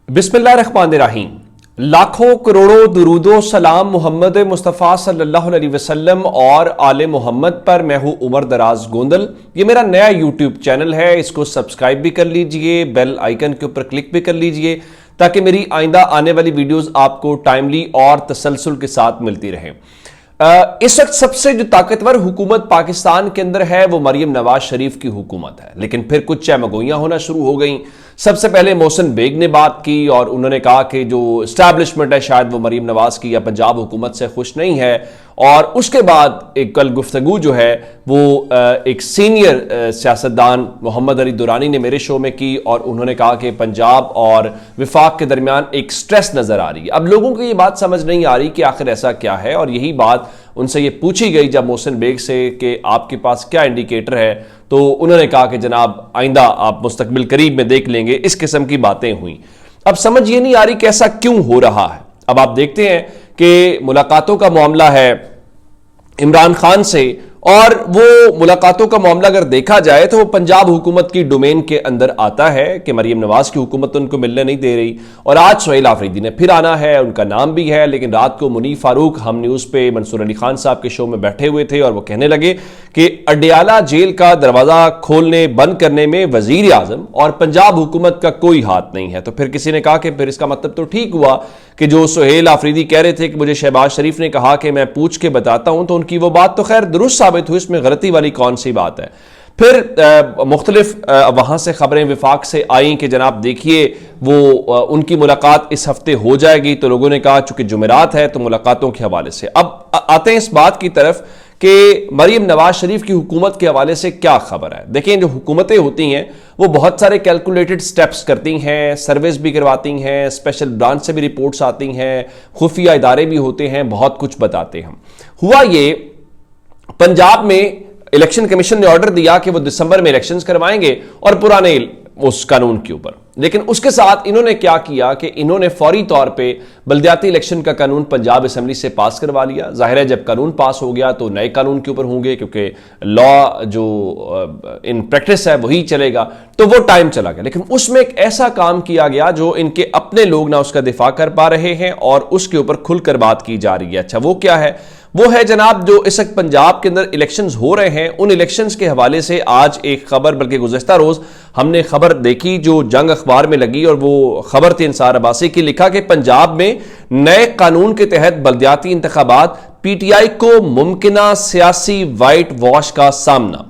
बिस्मिल्लाहिर्रहमानिर्रहीम। लाखों करोड़ों दुरूदो सलाम मोहम्मद मुस्तफ़ा सल्लल्लाहु अलैहि वसल्लम और आले मोहम्मद पर। मैं हूं उमर दराज गोंदल। ये मेरा नया यूट्यूब चैनल है, इसको सब्सक्राइब भी कर लीजिए, बेल आइकन के ऊपर क्लिक भी कर लीजिए ताकि मेरी आइंदा आने वाली वीडियोस आपको टाइमली और तसलसल के साथ मिलती रहें। इस वक्त सबसे जो ताकतवर हुकूमत पाकिस्तान के अंदर है वो मरियम नवाज शरीफ की हुकूमत है, लेकिन फिर कुछ चहमगोइयां होना शुरू हो गई। सबसे पहले मोहसिन बेग ने बात की और उन्होंने कहा कि जो इस्टेब्लिशमेंट है शायद वो मरियम नवाज की या पंजाब हुकूमत से खुश नहीं है। और उसके बाद एक कल गुफ्तगू जो है वो एक सीनियर सियासतदान मोहम्मद अली दुरानी ने मेरे शो में की और उन्होंने कहा कि पंजाब और विफाक के दरमियान एक स्ट्रेस नजर आ रही है। अब लोगों को ये बात समझ नहीं आ रही कि आखिर ऐसा क्या है, और यही बात उनसे ये पूछी गई जब मोहसिन बेग से कि आपके पास क्या इंडिकेटर है, तो उन्होंने कहा कि जनाब आइंदा आप मुस्तकबिल करीब में देख लेंगे। इस किस्म की बातें हुई। अब समझ ये नहीं आ रही कि ऐसा क्यों हो रहा है। अब आप देखते हैं कि मुलाकातों का मामला है इमरान खान से, और वो मुलाकातों का मामला अगर देखा जाए तो वो पंजाब हुकूमत की डोमेन के अंदर आता है कि मरियम नवाज की हुकूमत उनको मिलने नहीं दे रही। और आज सुहेल आफरीदी ने फिर आना है, उनका नाम भी है, लेकिन रात को मुनीफ फारूक हम न्यूज़ पे मंसूर अली खान साहब के शो में बैठे हुए थे और वो कहने लगे कि अडियाला जेल का दरवाज़ा खोलने बंद करने में वजीर आजम और पंजाब हुकूमत का कोई हाथ नहीं है। तो फिर किसी ने कहा कि फिर इसका मतलब तो ठीक हुआ कि जो सुहेल आफरीदी कह रहे थे कि मुझे शहबाज शरीफ ने कहा कि मैं पूछ के बताता हूं, तो उनकी वो बात तो खैर दुरुस्त साबित हुई, इसमें गलती वाली कौन सी बात है। फिर मुख्तलिफ वहां से खबरें विफाक से आई कि जनाब देखिए वो उनकी मुलाकात इस हफ्ते हो जाएगी। तो लोगों ने कहा चूंकि जुमेरात है तो मुलाकातों के हवाले से अब आते हैं इस बात की तरफ कि मरियम नवाज शरीफ की हुकूमत के हवाले से क्या खबर है। देखें, जो हुकूमतें होती हैं वो बहुत सारे कैलकुलेटेड स्टेप्स करती हैं, सर्वेस भी करवाती हैं, स्पेशल ब्रांच से भी रिपोर्ट्स आती हैं, खुफिया इदारे भी होते हैं, बहुत कुछ बताते हैं। हुआ ये, पंजाब में इलेक्शन कमीशन ने ऑर्डर दिया कि वो दिसंबर में इलेक्शंस करवाएंगे और पुराने उस कानून के ऊपर, लेकिन उसके साथ इन्होंने क्या किया कि इन्होंने फौरी तौर पे बल्दियाती इलेक्शन का कानून पंजाब असेंबली से पास करवा लिया। जाहिर है जब कानून पास हो गया तो नए कानून के ऊपर होंगे, क्योंकि लॉ जो इन प्रैक्टिस है वही चलेगा, तो वो टाइम चला गया। लेकिन उसमें एक ऐसा काम किया गया जो इनके अपने लोग ना उसका दिफा कर पा रहे हैं और उसके ऊपर खुलकर बात की जा रही है। अच्छा, वो क्या है? वो है जनाब जो इस वक्त पंजाब के अंदर इलेक्शंस हो रहे हैं, उन इलेक्शंस के हवाले से आज एक खबर, बल्कि गुज़श्ता रोज हमने खबर देखी जो जंग अखबार में लगी, और वो खबर थी इंसार अब्बासी की। लिखा कि पंजाब में नए कानून के तहत बल्दियाती इंतखाबात, पीटीआई को मुमकिना सियासी वाइट वॉश का सामना।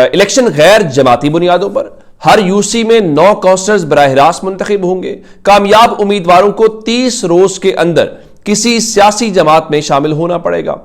इलेक्शन गैर जमाती बुनियादों पर, हर यूसी में 9 काउंसलर्स बराह रास्त मुंतखब होंगे। कामयाब उम्मीदवारों को 30 रोज के अंदर किसी सियासी जमात में शामिल होना पड़ेगा।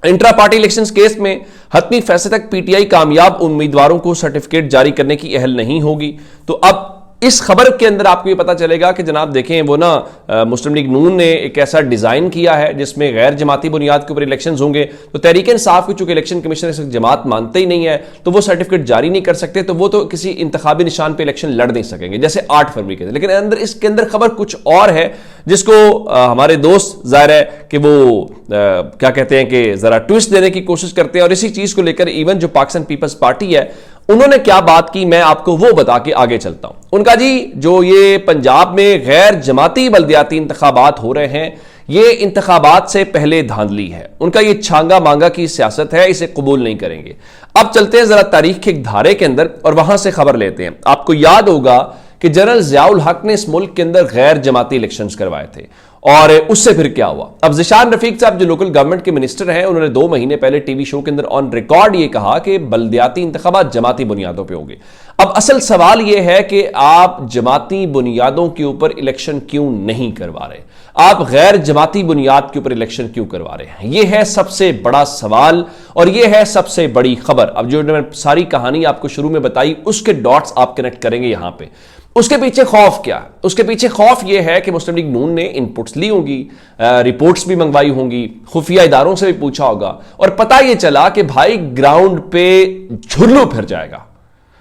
इंट्रा पार्टी इलेक्शंस केस में हतमी फैसले तक पीटीआई कामयाब उम्मीदवारों को सर्टिफिकेट जारी करने की अहल नहीं होगी। तो अब इस खबर के अंदर आपको ये पता चलेगा कि जनाब देखें वो ना मुस्लिम लीग नून ने एक ऐसा डिजाइन किया है जिसमें गैर जमाती बुनियाद के ऊपर इलेक्शंस होंगे। तो तहरीक इंसाफ की चूंकि इलेक्शन कमीशन इस जमात मानते ही नहीं है तो वो सर्टिफिकेट जारी नहीं कर सकते, तो वो तो किसी इंतखाबी निशान पे इलेक्शन लड़ नहीं सकेंगे जैसे 8 फरवरी के। लेकिन अंदर इसके अंदर खबर कुछ और है जिसको हमारे दोस्त जाहिर है कि वो क्या कहते हैं कि जरा ट्विस्ट देने की कोशिश करते हैं, और इसी चीज को लेकर इवन जो पाकिस्तान पीपल्स पार्टी है उन्होंने क्या बात की मैं आपको वो बता के आगे चलता हूं। उनका जी जो ये पंजाब में गैर जमाती बल्दियाती इंतखाबात हो रहे हैं, ये इंतखाबात से पहले धांधली है। उनका ये छांगा मांगा की सियासत है, इसे कबूल नहीं करेंगे। अब चलते हैं जरा तारीख के एक धारे के अंदर और वहां से खबर लेते हैं। आपको याद होगा कि जनरल ज़ियाउल हक ने इस मुल्क के अंदर गैर जमाती इलेक्शंस करवाए थे, और उससे फिर क्या हुआ। अब ज़िशान रफीक साहब जो लोकल गवर्नमेंट के मिनिस्टर हैं, उन्होंने 2 महीने पहले टीवी शो के अंदर ऑन रिकॉर्ड ये कहा कि बल्दियाती इंतखाबात जमाती बुनियादों पे होंगे। अब असल सवाल ये है कि आप जमाती बुनियादों के ऊपर इलेक्शन क्यों नहीं करवा रहे, आप गैर जमाती बुनियाद के ऊपर इलेक्शन क्यों करवा रहे हैं? यह है सबसे बड़ा सवाल और यह है सबसे बड़ी खबर। अब जो मैंने सारी कहानी आपको शुरू में बताई उसके डॉट्स आप कनेक्ट करेंगे यहां पे। उसके पीछे खौफ क्या है? उसके पीछे खौफ यह है कि मुस्लिम लीग नून ने इनपुट्स ली होंगी, रिपोर्ट्स भी मंगवाई होंगी, खुफिया इदारों से भी पूछा होगा, और पता यह चला कि भाई ग्राउंड पे झुर्लू फिर जाएगा।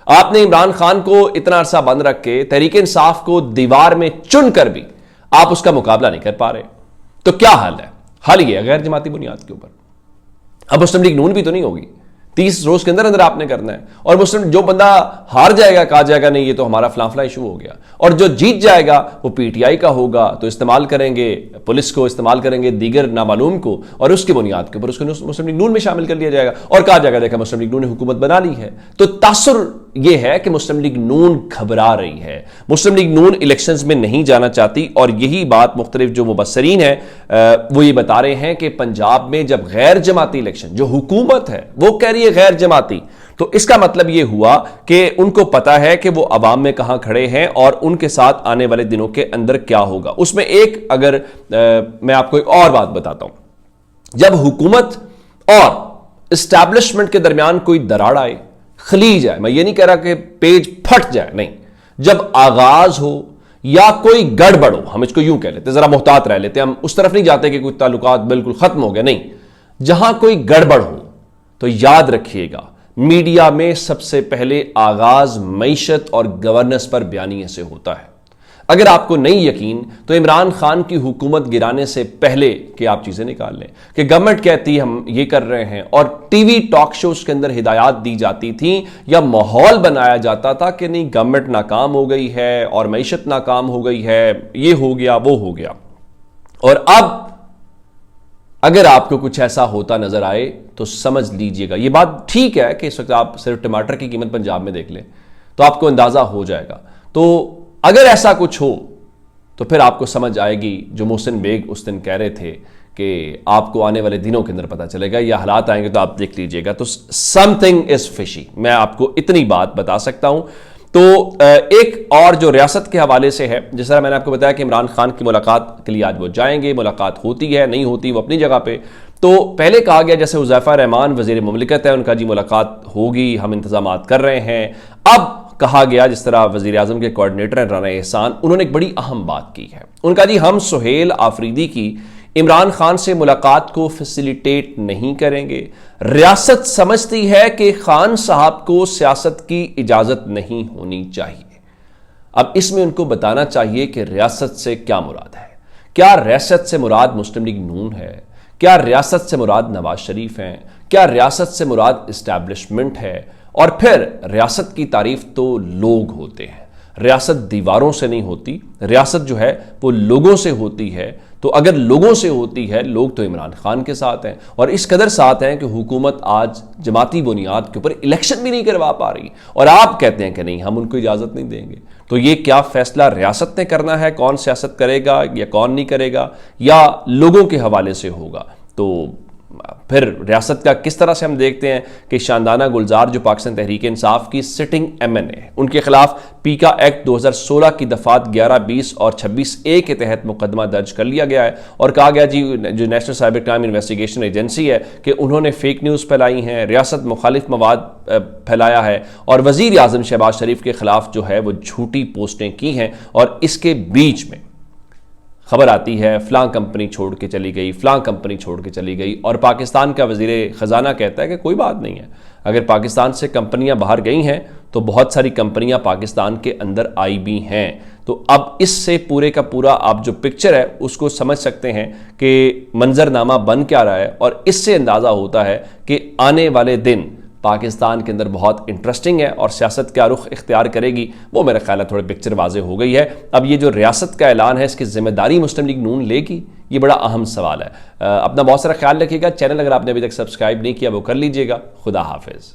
आपने इमरान खान को इतना अरसा बंद रख के तहरीक इंसाफ को दीवार में चुनकर भी आप उसका मुकाबला नहीं कर पा रहे, तो क्या हाल है? हाल ये गैर जमाती बुनियाद के ऊपर। अब मुस्लिम लीग नून भी तो नहीं होगी, 30 रोज के अंदर अंदर आपने करना है। और मुस्लिम जो बंदा हार जाएगा कहा जाएगा नहीं ये तो हमारा फलां इशू हो गया, और जो जीत जाएगा वो पीटीआई का होगा, तो इस्तेमाल करेंगे पुलिस को, इस्तेमाल करेंगे दीगर नामालूम को, और उसकी बुनियाद के ऊपर उसको मुस्लिम लीग नून में शामिल कर लिया जाएगा और कहा जाएगा देखा मुस्लिम लीग नून ने हुकूमत बना ली है। तो तासुर यह है कि मुस्लिम लीग नून घबरा रही है, मुस्लिम लीग नून इलेक्शंस में नहीं जाना चाहती, और यही बात मुख्तलिफ जो मुबस्सरीन है वो ये बता रहे हैं कि पंजाब में जब गैर जमाती इलेक्शन, जो हुकूमत है वो कह रही है गैर जमाती, तो इसका मतलब यह हुआ कि उनको पता है कि वो अवाम में कहां खड़े हैं और उनके साथ आने वाले दिनों के अंदर क्या होगा। उसमें एक अगर मैं आपको एक और बात बताता हूं, जब हुकूमत और इस्टेब्लिशमेंट के दरमियान कोई दराड़ आए, खलीज आए, मैं ये नहीं कह रहा कि पेज फट जाए, नहीं, जब आगाज हो या कोई गड़बड़ हो, हम इसको यूं कह लेते, जरा मोहतात रह लेते, हम उस तरफ नहीं जाते कि कोई ताल्लुकात बिल्कुल खत्म हो गया, नहीं, जहां कोई गड़बड़ हो तो याद रखिएगा मीडिया में सबसे पहले आगाज मईशत और गवर्नेंस पर बयानिए से होता है। अगर आपको नहीं यकीन तो इमरान खान की हुकूमत गिराने से पहले कि आप चीजें निकाल लें कि गवर्नमेंट कहती हम ये कर रहे हैं, और टीवी टॉक शोज के अंदर हिदायत दी जाती थी या माहौल बनाया जाता था कि नहीं गवर्नमेंट नाकाम हो गई है और मईशत नाकाम हो गई है, ये हो गया वो हो गया। और अब अगर आपको कुछ ऐसा होता नजर आए तो समझ लीजिएगा, ये बात ठीक है कि इस वक्त आप सिर्फ टमाटर की कीमत पंजाब में देख लें तो आपको अंदाजा हो जाएगा। तो अगर ऐसा कुछ हो तो फिर आपको समझ आएगी जो मोहसिन बेग उस दिन कह रहे थे कि आपको आने वाले दिनों के अंदर पता चलेगा, या हालात आएंगे तो आप देख लीजिएगा। तो समथिंग इज फिशी, मैं आपको इतनी बात बता सकता हूं। तो एक और जो रियासत के हवाले से है, जिस तरह मैंने आपको बताया कि इमरान खान की मुलाकात के लिए आज वो जाएंगे, मुलाकात होती है नहीं होती वो अपनी जगह पे। तो पहले कहा गया जैसे हुज़ैफा रहमान वज़ीर मुमलिकत है, उनका जी मुलाकात होगी, हम इंतजाम कर रहे हैं। अब कहा गया जिस तरह वज़ीर आज़म के कोऑर्डिनेटर हैं राना एहसान, उन्होंने एक बड़ी अहम बात की है। उनका जी हम सुहेल आफरीदी की इमरान खान से मुलाकात को फैसिलिटेट नहीं करेंगे। रियासत समझती है कि खान साहब को सियासत की इजाजत नहीं होनी चाहिए। अब इसमें उनको बताना चाहिए कि रियासत से क्या मुराद है। क्या रियासत से मुराद मुस्लिम लीग नून है? क्या रियासत से मुराद नवाज शरीफ हैं? क्या रियासत से मुराद इस्टेब्लिशमेंट है? और फिर रियासत की तारीफ तो लोग होते हैं, रियासत दीवारों से नहीं होती, रियासत जो है वो लोगों से होती है। तो अगर लोगों से होती है, लोग तो इमरान खान के साथ हैं, और इस कदर साथ हैं कि हुकूमत आज जमाती बुनियाद के ऊपर इलेक्शन भी नहीं करवा पा रही, और आप कहते हैं कि नहीं हम उनको इजाज़त नहीं देंगे। तो ये क्या फैसला रियासत ने करना है, कौन सियासत करेगा या कौन नहीं करेगा, या लोगों के हवाले से होगा? तो फिर रियासत का किस तरह से हम देखते हैं कि शानदाना गुलजार जो पाकिस्तान तहरीक इंसाफ की सिटिंग MNA है, उनके खिलाफ पीका एक्ट 2016 की दफात 11, 20 और 26A के तहत मुकदमा दर्ज कर लिया गया है, और कहा गया जी जो national cyber crime investigation agency है कि उन्होंने फेक न्यूज़ फैलाई हैं, रियासत मुखालिफ मवाद फैलाया है, और वज़ीर आज़म शहबाज शरीफ के खिलाफ जो है वो झूठी पोस्टें की हैं। और इसके बीच में खबर आती है फलां कंपनी छोड़ के चली गई, फलां कंपनी छोड़ के चली गई, और पाकिस्तान का वज़ीर ख़जाना कहता है कि कोई बात नहीं है, अगर पाकिस्तान से कंपनियां बाहर गई हैं तो बहुत सारी कंपनियां पाकिस्तान के अंदर आई भी हैं। तो अब इससे पूरे का पूरा आप जो पिक्चर है उसको समझ सकते हैं कि मंजरनामा बन क्या रहा है, और इससे अंदाज़ा होता है कि आने वाले दिन पाकिस्तान के अंदर बहुत इंटरेस्टिंग है, और सियासत क्या रुख इख्तियार करेगी वो मेरा ख्याल है थोड़ी पिक्चर वाज़े हो गई है। अब ये जो रियासत का ऐलान है इसकी जिम्मेदारी मुस्लिम लीग नून लेगी, ये बड़ा अहम सवाल है। अपना बहुत सारा ख्याल रखिएगा। चैनल अगर आपने अभी तक सब्सक्राइब नहीं किया वो कर लीजिएगा। खुदा हाफिज़।